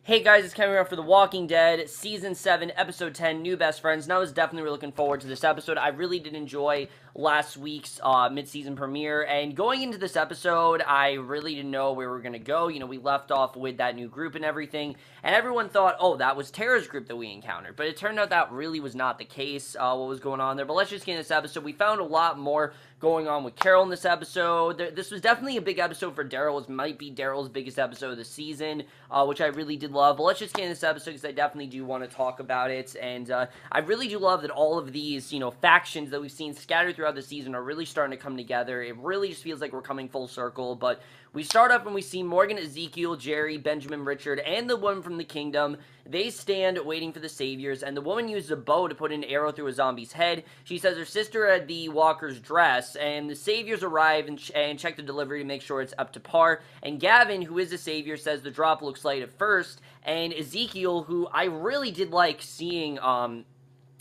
Hey guys, it's Gabriel for The Walking Dead, Season 7, Episode 10, New Best Friends, and I was definitely looking forward to this episode. I really did enjoy last week's mid-season premiere, and going into this episode, I really didn't know where we were going to go. You know, we left off with that new group and everything, and everyone thought, oh, that was Tara's group that we encountered, but it turned out that really was not the case, what was going on there. But let's just get into this episode. We found a lot more going on with Carol in this episode. This was definitely a big episode for Daryl. It might be Daryl's biggest episode of the season, which I really did love. But let's just get into this episode because I definitely do want to talk about it. And I really do love that all of these, factions that we've seen scattered throughout the season are really starting to come together. It really just feels like we're coming full circle. But we start up and we see Morgan, Ezekiel, Jerry, Benjamin, Richard, and the woman from the kingdom. They stand waiting for the saviors, and the woman uses a bow to put an arrow through a zombie's head. She says her sister had the walker's dress, and the saviors arrive and check the delivery to make sure it's up to par. And Gavin, who is the savior, says the drop looks light at first, and Ezekiel, who I really did like seeing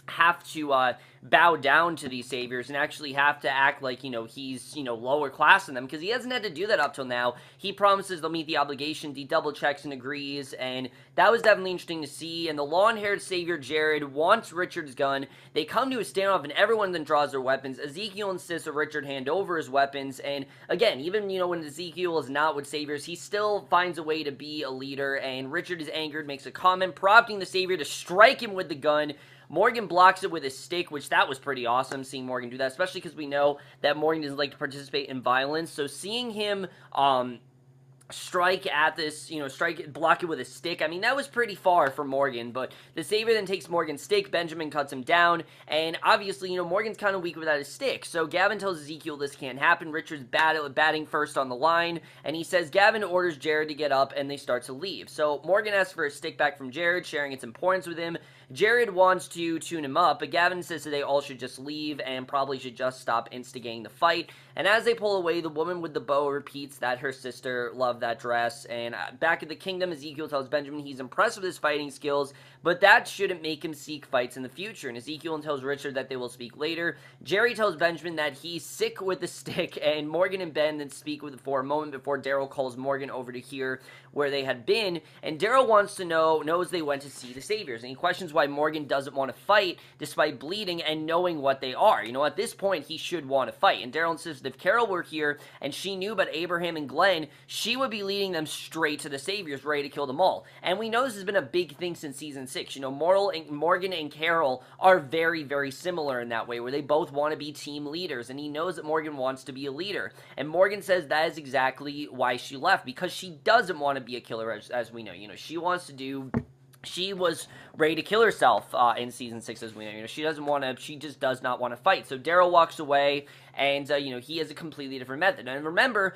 have to bow down to these saviors and actually have to act like, he's, lower class than them, because he hasn't had to do that up till now. He promises they'll meet the obligations, he double checks and agrees, and that was definitely interesting to see. And the long-haired savior, Jared, wants Richard's gun. They come to a standoff, and everyone then draws their weapons. Ezekiel insists that Richard hand over his weapons, and again, even, when Ezekiel is not with saviors, he still finds a way to be a leader, and Richard is angered, makes a comment, prompting the savior to strike him with the gun. Morgan blocks it with his stick, which that was pretty awesome, seeing Morgan do that, especially because we know that Morgan doesn't like to participate in violence. So seeing him strike at this, block it with a stick, I mean, that was pretty far for Morgan, but the savior then takes Morgan's stick, Benjamin cuts him down, and obviously, Morgan's kind of weak without his stick, so Gavin tells Ezekiel this can't happen. Richard's batting first on the line, and he says Gavin orders Jared to get up, and they start to leave. So Morgan asks for a stick back from Jared, sharing its importance with him. Jared wants to tune him up, but Gavin says that they all should just leave and probably should just stop instigating the fight. And as they pull away, the woman with the bow repeats that her sister loved that dress. And back at the kingdom, Ezekiel tells Benjamin he's impressed with his fighting skills, but that shouldn't make him seek fights in the future. And Ezekiel tells Richard that they will speak later. Jerry tells Benjamin that he's sick with the stick, and Morgan and Ben then speak for a moment before Daryl calls Morgan over to hear where they had been. And Daryl wants to knows they went to see the saviors, and he questions why Morgan doesn't want to fight despite bleeding and knowing what they are. At this point, he should want to fight. And Daryl insists that if Carol were here and she knew about Abraham and Glenn, she would be leading them straight to the saviors, ready to kill them all. And we know this has been a big thing since season 6. Morgan and Carol are very, very similar in that way, where they both want to be team leaders, and he knows that Morgan wants to be a leader. And Morgan says that is exactly why she left, because she doesn't want to be a killer, as we know. She wants to do... She was ready to kill herself in Season 6, as we know. She just does not want to fight. So Daryl walks away, and, he has a completely different method. And remember,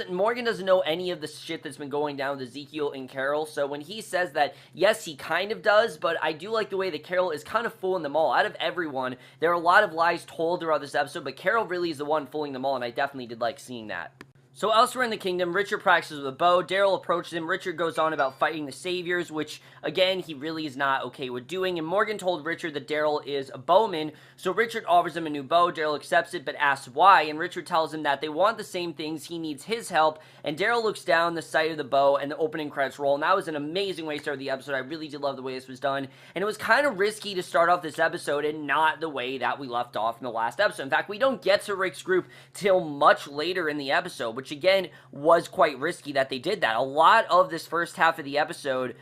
Morgan doesn't know any of the shit that's been going down with Ezekiel and Carol, so when he says that, yes, he kind of does, but I do like the way that Carol is kind of fooling them all. Out of everyone, there are a lot of lies told throughout this episode, but Carol really is the one fooling them all, and I definitely did like seeing that. So elsewhere in the kingdom, Richard practices with a bow. Daryl approaches him. Richard goes on about fighting the saviors, which, again, he really is not okay with doing. And Morgan told Richard that Daryl is a bowman, so Richard offers him a new bow. Daryl accepts it, but asks why, and Richard tells him that they want the same things. He needs his help, and Daryl looks down the sight of the bow, and the opening credits roll, and that was an amazing way to start the episode. I really did love the way this was done, and it was kind of risky to start off this episode and not the way that we left off in the last episode. In fact, we don't get to Rick's group till much later in the episode, which again was quite risky that they did that. A lot of this first half of the episode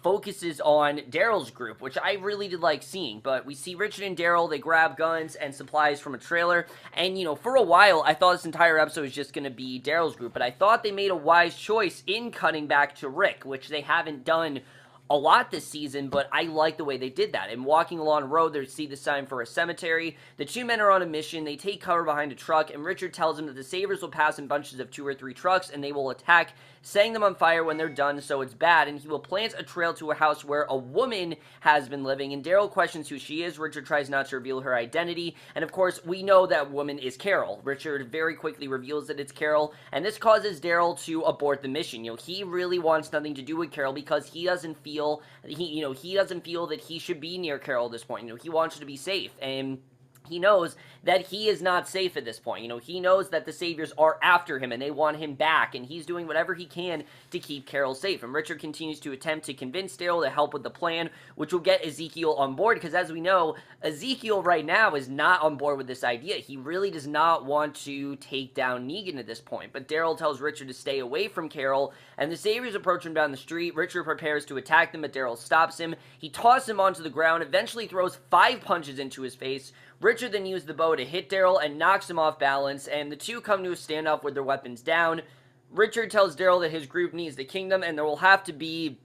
focuses on Daryl's group, which I really did like seeing. But we see Richard and Daryl, they grab guns and supplies from a trailer, and for a while I thought this entire episode was just going to be Daryl's group, but I thought they made a wise choice in cutting back to Rick, which they haven't done a lot this season, but I like the way they did that. And walking along a road, they see the sign for a cemetery. The two men are on a mission. They take cover behind a truck, and Richard tells them that the saviors will pass in bunches of 2 or 3 trucks, and they will attack, setting them on fire when they're done, so it's bad. And he will plant a trail to a house where a woman has been living, and Daryl questions who she is. Richard tries not to reveal her identity, and of course, we know that woman is Carol. Richard very quickly reveals that it's Carol, and this causes Daryl to abort the mission. He really wants nothing to do with Carol because he doesn't feel he doesn't feel that he should be near Carol at this point. He wants her to be safe, and he knows that he is not safe at this point. You know, he knows that the Saviors are after him and they want him back, and he's doing whatever he can to keep Carol safe. And Richard continues to attempt to convince Daryl to help with the plan, which will get Ezekiel on board, because as we know, Ezekiel right now is not on board with this idea. He really does not want to take down Negan at this point. But Daryl tells Richard to stay away from Carol, and the Saviors approach him down the street. Richard prepares to attack them, but Daryl stops him. He tosses him onto the ground, eventually throws 5 punches into his face. Richard then used the bow to hit Daryl and knocks him off balance, and the two come to a standoff with their weapons down. Richard tells Daryl that his group needs the kingdom, and there will have to be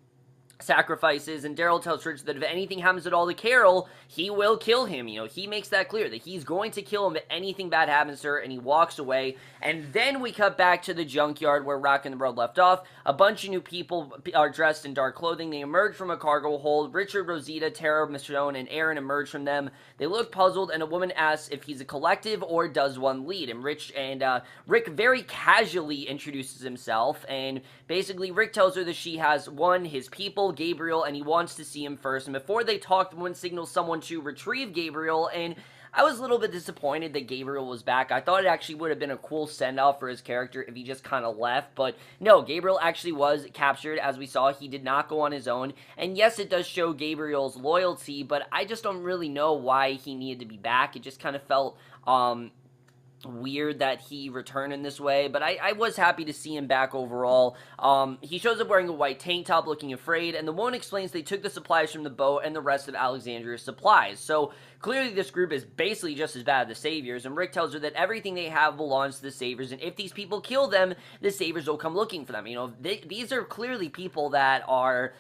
sacrifices, and Daryl tells Richard that if anything happens at all to Carol, he will kill him. You know, he makes that clear, that he's going to kill him if anything bad happens to her, and he walks away. And then we cut back to the junkyard where Rock and the Road left off. A bunch of new people are dressed in dark clothing. They emerge from a cargo hold. Richard, Rosita, Tara, Michonne, and Aaron emerge from them. They look puzzled, and a woman asks if he's a collective or does one lead. And Rick very casually introduces himself, and basically Rick tells her that she has his people, Gabriel, and he wants to see him first. And before they talk, the woman signals someone to retrieve Gabriel, and I was a little bit disappointed that Gabriel was back. I thought it actually would have been a cool send-off for his character if he just kind of left, but no, Gabriel actually was captured. As we saw, he did not go on his own, and yes, it does show Gabriel's loyalty, but I just don't really know why he needed to be back. It just kind of felt weird that he returned in this way, but I was happy to see him back overall. He shows up wearing a white tank top, looking afraid, and the woman explains they took the supplies from the boat and the rest of Alexandria's supplies. So clearly this group is basically just as bad as the Saviors, and Rick tells her that everything they have belongs to the Saviors, and if these people kill them, the Saviors will come looking for them. You know, these are clearly people that are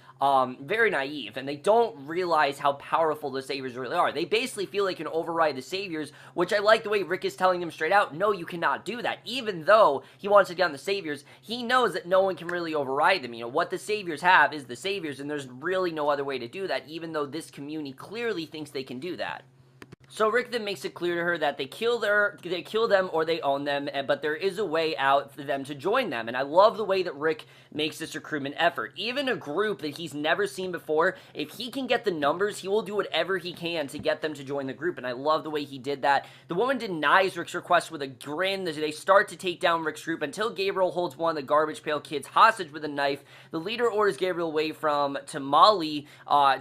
very naive, and they don't realize how powerful the Saviors really are. They basically feel they can override the Saviors, which I like the way Rick is telling them straight out, no, you cannot do that. Even though he wants to get on the Saviors, he knows that no one can really override them. You know, what the Saviors have is the Saviors, and there's really no other way to do that, even though this community clearly thinks they can do that. So Rick then makes it clear to her that they kill them or they own them, but there is a way out for them to join them. And I love the way that Rick makes this recruitment effort. Even a group that he's never seen before, if he can get the numbers, he will do whatever he can to get them to join the group. And I love the way he did that. The woman denies Rick's request with a grin as they start to take down Rick's group until Gabriel holds one of the garbage pail kids hostage with a knife. The leader orders Gabriel away from Tamale,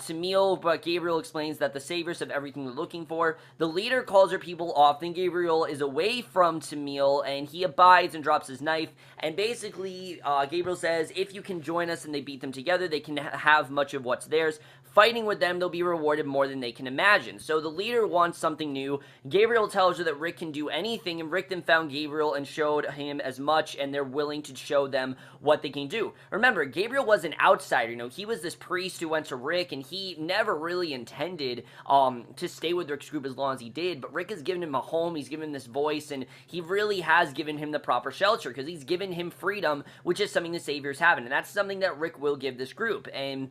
Tamil, but Gabriel explains that the Saviors have everything they're looking for. The leader calls her people off, then Gabriel is away from Tamil, and he abides and drops his knife, and basically, Gabriel says, if you can join us and they beat them together, they can have much of what's theirs. Fighting with them, they'll be rewarded more than they can imagine. So the leader wants something new. Gabriel tells her that Rick can do anything, and Rick then found Gabriel and showed him as much, and they're willing to show them what they can do. Remember, Gabriel was an outsider. You know, he was this priest who went to Rick, and he never really intended to stay with Rick's group as long as he did, but Rick has given him a home, he's given him this voice, and he really has given him the proper shelter, because he's given him freedom, which is something the Saviors haven't, and that's something that Rick will give this group. And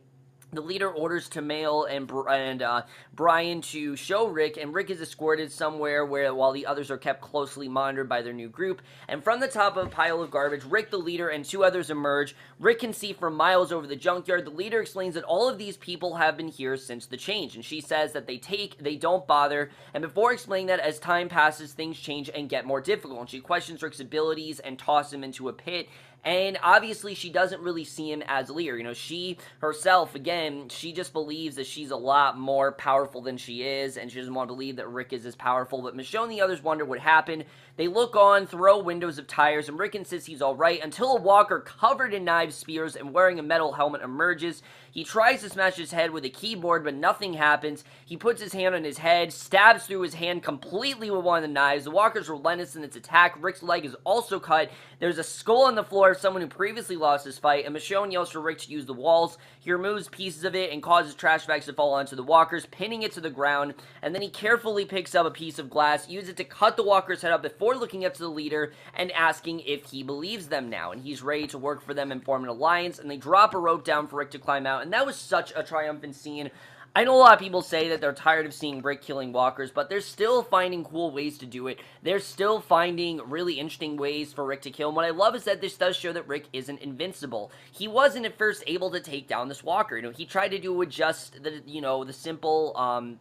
the leader orders Tamil and Brian to show Rick, and Rick is escorted somewhere while the others are kept closely monitored by their new group. And from the top of a pile of garbage, Rick, the leader, and 2 others emerge. Rick can see for miles over the junkyard. The leader explains that all of these people have been here since the change, and she says that they don't bother, and before explaining that as time passes, things change and get more difficult. And she questions Rick's abilities and tosses him into a pit. And obviously, she doesn't really see him as a leader. You know, she herself, again, she just believes that she's a lot more powerful than she is, and she doesn't want to believe that Rick is as powerful. But Michonne and the others wonder what happened. They look on, throw windows of tires, and Rick insists he's alright until a walker covered in knives, spears, and wearing a metal helmet emerges. He tries to smash his head with a keyboard, but nothing happens. He puts his hand on his head, stabs through his hand completely with one of the knives. The walker's relentless in its attack. Rick's leg is also cut. There's a skull on the floor of someone who previously lost his fight, and Michonne yells for Rick to use the walls. He removes pieces of it and causes trash bags to fall onto the walkers, pinning it to the ground, and then he carefully picks up a piece of glass, uses it to cut the walker's head up before looking up to the leader and asking if he believes them now, and he's ready to work for them and form an alliance, and they drop a rope down for Rick to climb out, and that was such a triumphant scene. I know a lot of people say that they're tired of seeing Rick killing walkers, but they're still finding cool ways to do it. They're still finding really interesting ways for Rick to kill him. What I love is that this does show that Rick isn't invincible. He wasn't at first able to take down this walker. You know, he tried to do it with just the, you know, the simple,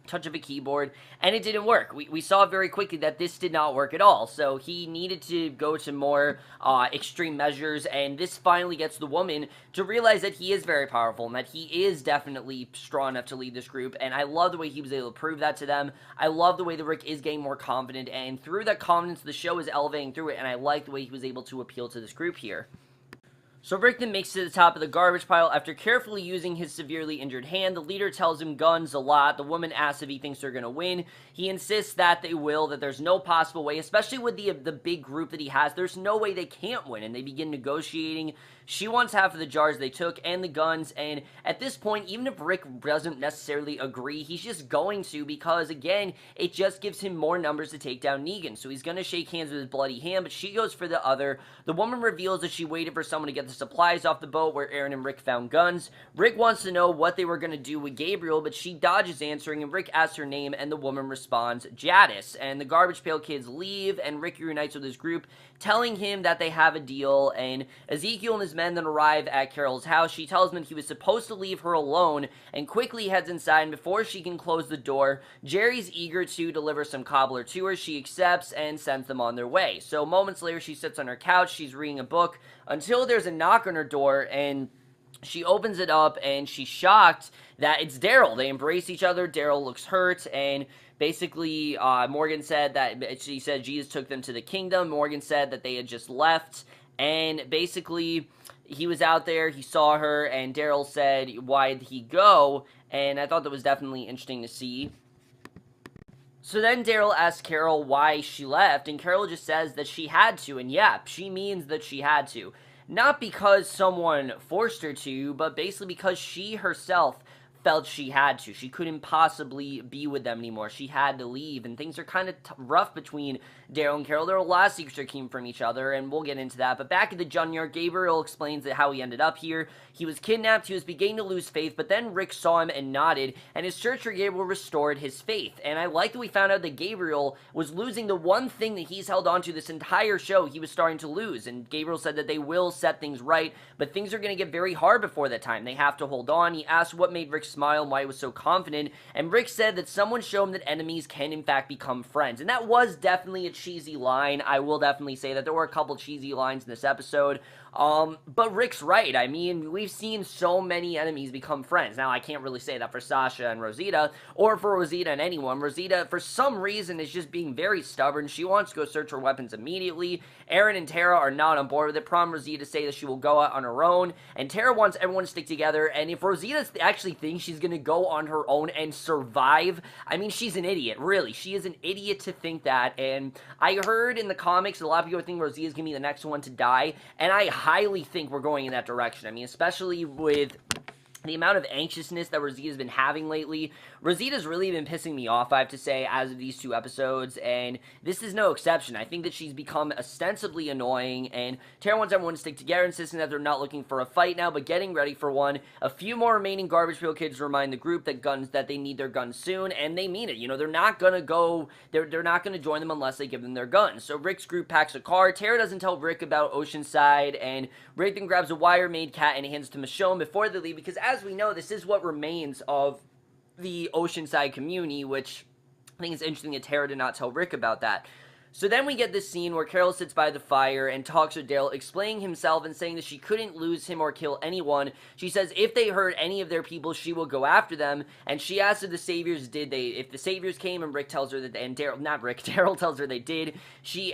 touch of a keyboard, and it didn't work. We saw very quickly that this did not work at all, so he needed to go to more extreme measures, and this finally gets the woman to realize that he is very powerful and that he is definitely strong enough to lead this group, and I love the way he was able to prove that to them. I love the way that Rick is getting more confident, and through that confidence, the show is elevating through it, and I like the way he was able to appeal to this group here. So Rick then makes it to the top of the garbage pile. After carefully using his severely injured hand, the leader tells him guns a lot. The woman asks if he thinks they're going to win. He insists that they will, that there's no possible way, especially with the big group that he has. There's no way they can't win, and they begin negotiating. She wants half of the jars they took and the guns, and at this point, even if Rick doesn't necessarily agree, he's just going to, because again, it just gives him more numbers to take down Negan. So he's going to shake hands with his bloody hand, but she goes for the other. The woman reveals that she waited for someone to get the supplies off the boat where Aaron and Rick found guns. Rick wants to know what they were going to do with Gabriel, but she dodges answering, and Rick asks her name, and the woman responds, Jadis. And the Garbage Pail Kids leave, and Rick reunites with his group, telling him that they have a deal, and Ezekiel and his men then arrive at Carol's house. She tells him that he was supposed to leave her alone, and quickly heads inside, and before she can close the door, Jerry's eager to deliver some cobbler to her. She accepts and sends them on their way. So moments later, she sits on her couch, she's reading a book, until there's a knock on her door, and she opens it up, and she's shocked that it's Daryl. They embrace each other. Daryl looks hurt, and basically, Morgan said that, she said Jesus took them to the kingdom. Morgan said that they had just left, and basically, he was out there, he saw her, and Daryl said, why'd he go? And I thought that was definitely interesting to see. So then Daryl asks Carol why she left, and Carol just says that she had to, and yeah, she means that she had to. Not because someone forced her to, but basically because she herself felt she had to. She couldn't possibly be with them anymore. She had to leave, and things are kind of rough between Daryl and Carol. There are a lot of secrets that came from each other, and we'll get into that. But back at the junkyard, Gabriel explains that how he ended up here. He was kidnapped, he was beginning to lose faith, but then Rick saw him and nodded, and his search for Gabriel restored his faith. And I like that we found out that Gabriel was losing the one thing that he's held on to this entire show. He was starting to lose, and Gabriel said that they will set things right, but things are going to get very hard before that time. They have to hold on. He asked what made Rick smile and why he was so confident, and Rick said that someone showed him that enemies can in fact become friends. And that was definitely a cheesy line. I will definitely say that there were a couple cheesy lines in this episode. But Rick's right. I mean, we've seen so many enemies become friends. Now, I can't really say that for Sasha and Rosita, or for Rosita and anyone. Rosita, for some reason, is just being very stubborn. She wants to go search her weapons immediately. Aaron and Tara are not on board with it. Prom Rosita say that she will go out on her own, and Tara wants everyone to stick together, and if Rosita actually thinks she's gonna go on her own and survive, I mean, she's an idiot, really. She is an idiot to think that, and I heard in the comics a lot of people think Rosita's gonna be the next one to die, and I highly think we're going in that direction. I mean, especially with the amount of anxiousness that Rosita's been having lately. Rosita's really been pissing me off, I have to say, as of these two episodes, and this is no exception. I think that she's become ostensibly annoying, and Tara wants everyone to stick together, insisting that they're not looking for a fight now, but getting ready for one. A few more remaining Garbage Pail Kids remind the group that they need their guns soon, and they mean it. You know, they're not gonna go, they're not gonna join them unless they give them their guns. So Rick's group packs a car. Tara doesn't tell Rick about Oceanside, and Rick then grabs a wire-made cat and hands it to Michonne before they leave, because as we know, this is what remains of the Oceanside community, which I think it's interesting that Tara did not tell Rick about that. So then we get this scene where Carol sits by the fire and talks with Daryl, explaining himself and saying that she couldn't lose him or kill anyone. She says if they hurt any of their people, she will go after them, and she asks if the Saviors did. If the Saviors came, and Rick tells her that, and Daryl tells her they did.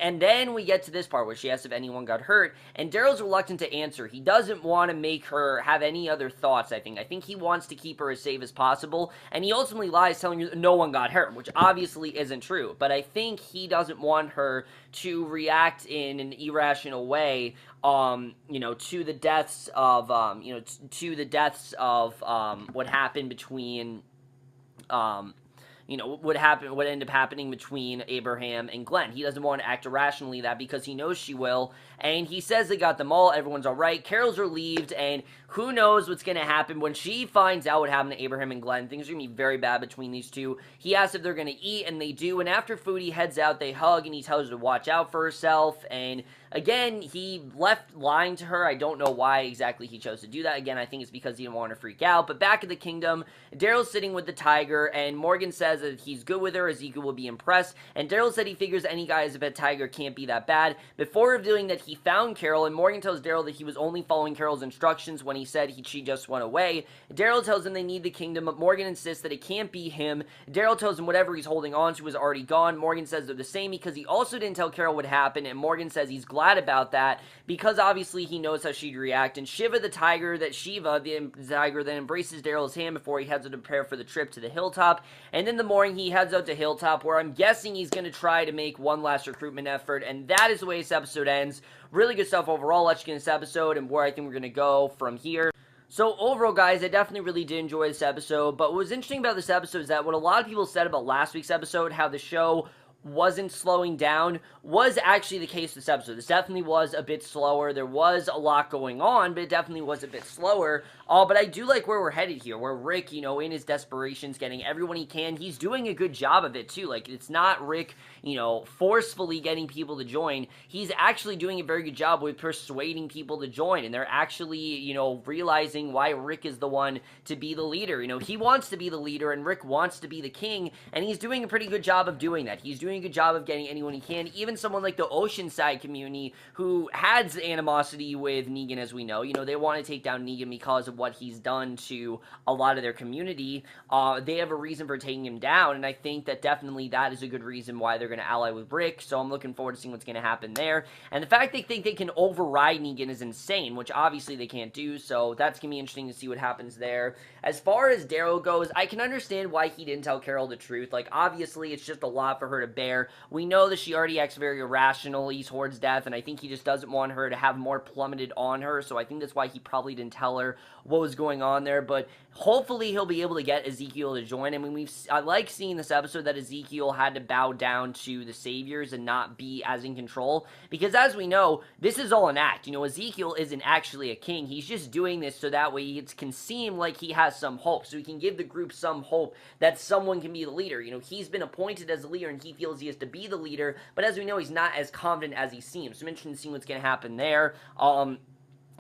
And then we get to this part where she asks if anyone got hurt, and Daryl's reluctant to answer. He doesn't want to make her have any other thoughts, I think he wants to keep her as safe as possible, and he ultimately lies, telling her no one got hurt, which obviously isn't true, but I think he doesn't want her to react in an irrational way, to the deaths of, what happened between, what ended up happening between Abraham and Glenn. He doesn't want to act irrationally that because he knows she will, and he says they got them all, everyone's alright, Carol's relieved, and who knows what's going to happen when she finds out what happened to Abraham and Glenn. Things are going to be very bad between these two. He asks if they're going to eat, and they do, and after food, he heads out, they hug, and he tells her to watch out for herself, and again, he left lying to her. I don't know why exactly he chose to do that. Again, I think it's because he didn't want her to freak out. But back at the kingdom, Daryl's sitting with the tiger, and Morgan says that he's good with her. Ezekiel will be impressed. And Daryl said he figures any guy as a pet tiger can't be that bad. Before revealing that he found Carol, and Morgan tells Daryl that he was only following Carol's instructions when he said she just went away. Daryl tells him they need the kingdom, but Morgan insists that it can't be him. Daryl tells him whatever he's holding on to is already gone. Morgan says they're the same because he also didn't tell Carol what happened, and Morgan says he's glad about that because obviously he knows how she'd react. And Shiva the tiger, the tiger, then embraces Daryl's hand before he heads to prepare for the trip to the hilltop. And in the morning, he heads out to Hilltop, where I'm guessing he's going to try to make one last recruitment effort, and that is the way this episode ends. Really good stuff overall. Let's get into this episode and where I think we're going to go from here. So overall, guys, I definitely really did enjoy this episode, but what was interesting about this episode is that what a lot of people said about last week's episode, how the show wasn't slowing down, was actually the case this episode. This definitely was a bit slower. There was a lot going on, but it definitely was a bit slower. But I do like where we're headed here, where Rick, in his desperation's getting everyone he can. He's doing a good job of it, too. Like, it's not Rick, forcefully getting people to join. He's actually doing a very good job with persuading people to join, and they're actually, realizing why Rick is the one to be the leader. He wants to be the leader, and Rick wants to be the king, and he's doing a pretty good job of doing that. He's doing a good job of getting anyone he can, even someone like the Oceanside community, who has animosity with Negan, as we know. They want to take down Negan because of what he's done to a lot of their community. They have a reason for taking him down, and I think that definitely that is a good reason why they're going to ally with Rick, so I'm looking forward to seeing what's going to happen there. And the fact they think they can override Negan is insane, which obviously they can't do, so that's going to be interesting to see what happens there. As far as Daryl goes, I can understand why he didn't tell Carol the truth. Like, obviously, it's just a lot for her to bear. We know that she already acts very irrationally towards death, and I think he just doesn't want her to have more plummeted on her, so I think that's why he probably didn't tell her what was going on there. But hopefully he'll be able to get Ezekiel to join. I mean, I like seeing this episode that Ezekiel had to bow down to the saviors and not be as in control, because as we know, this is all an act. Ezekiel isn't actually a king. He's just doing this so that way it can seem like he has some hope, so he can give the group some hope that someone can be the leader. He's been appointed as the leader, and he feels he has to be the leader, but as we know, he's not as confident as he seems. So I'm interested in seeing what's going to happen there.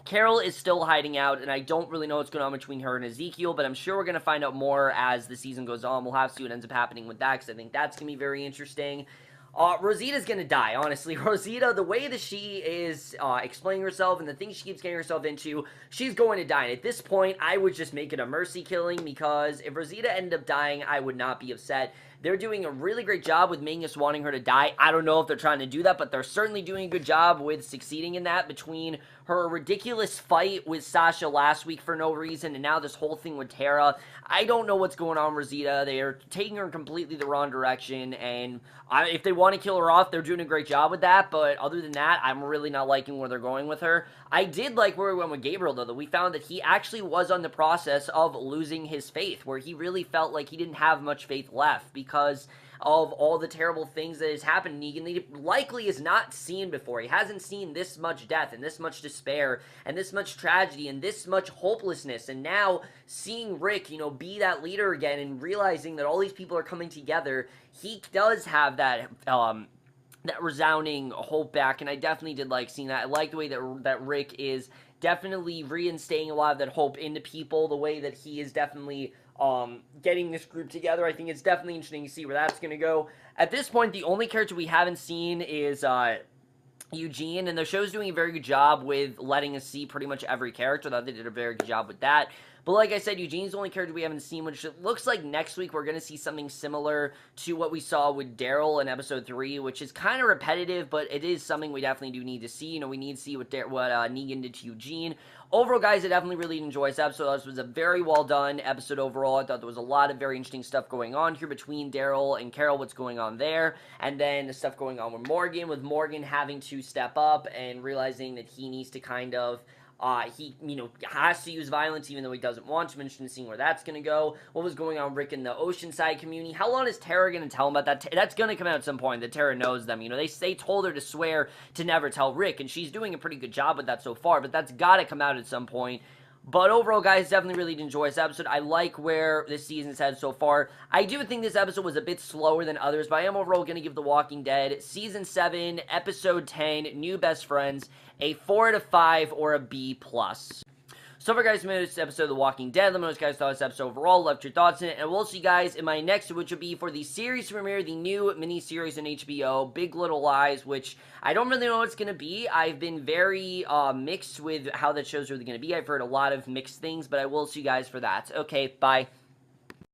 Carol is still hiding out, and I don't really know what's going on between her and Ezekiel, but I'm sure we're going to find out more as the season goes on. We'll have to see what ends up happening with that, because I think that's going to be very interesting. Rosita's gonna die, honestly. Rosita, the way that she is explaining herself and the things she keeps getting herself into, she's going to die. And at this point, I would just make it a mercy killing, because if Rosita ended up dying, I would not be upset. They're doing a really great job with making us wanting her to die. I don't know if they're trying to do that, but they're certainly doing a good job with succeeding in that, between her ridiculous fight with Sasha last week for no reason, and now this whole thing with Tara. I don't know what's going on with Rosita. They are taking her in completely the wrong direction, and if they want to kill her off, they're doing a great job with that, but other than that, I'm really not liking where they're going with her. I did like where we went with Gabriel, though, that we found that he actually was on the process of losing his faith, where he really felt like he didn't have much faith left because of all the terrible things that has happened. Negan likely has not seen before. He hasn't seen this much death and this much despair and this much tragedy and this much hopelessness, and now seeing Rick, be that leader again and realizing that all these people are coming together, he does have that resounding hope back, and I definitely did like seeing that. I like the way that Rick is definitely reinstating a lot of that hope into people, the way that he is definitely getting this group together. I think it's definitely interesting to see where that's going to go. At this point, the only character we haven't seen is Eugene, and the show's doing a very good job with letting us see pretty much every character. I thought they did a very good job with that. But like I said, Eugene's the only character we haven't seen, which it looks like next week we're going to see something similar to what we saw with Daryl in episode 3, which is kind of repetitive, but it is something we definitely do need to see. We need to see what Negan did to Eugene. Overall, guys, I definitely really enjoyed this episode. This was a very well done episode overall. I thought there was a lot of very interesting stuff going on here between Daryl and Carol, what's going on there, and then the stuff going on with Morgan having to step up and realizing that he needs to kind of he has to use violence even though he doesn't want to. I'm interested in seeing where that's going to go. What was going on with Rick in the Oceanside community? How long is Tara going to tell him about that? That's going to come out at some point, that Tara knows them. They told her to swear to never tell Rick, and she's doing a pretty good job with that so far, but that's got to come out at some point. But overall, guys, definitely really did enjoy this episode. I like where this season's had so far. I do think this episode was a bit slower than others, but I am overall going to give The Walking Dead Season 7, Episode 10, New Best Friends, a 4 out of 5 or a B+. So for guys, this episode of The Walking Dead, let me know what you guys thought of this episode overall, left your thoughts in it, and we'll see you guys in my next, which will be for the series premiere, the new mini-series on HBO, Big Little Lies, which I don't really know what it's going to be. I've been very mixed with how that show's really going to be. I've heard a lot of mixed things, but I will see you guys for that. Okay, bye.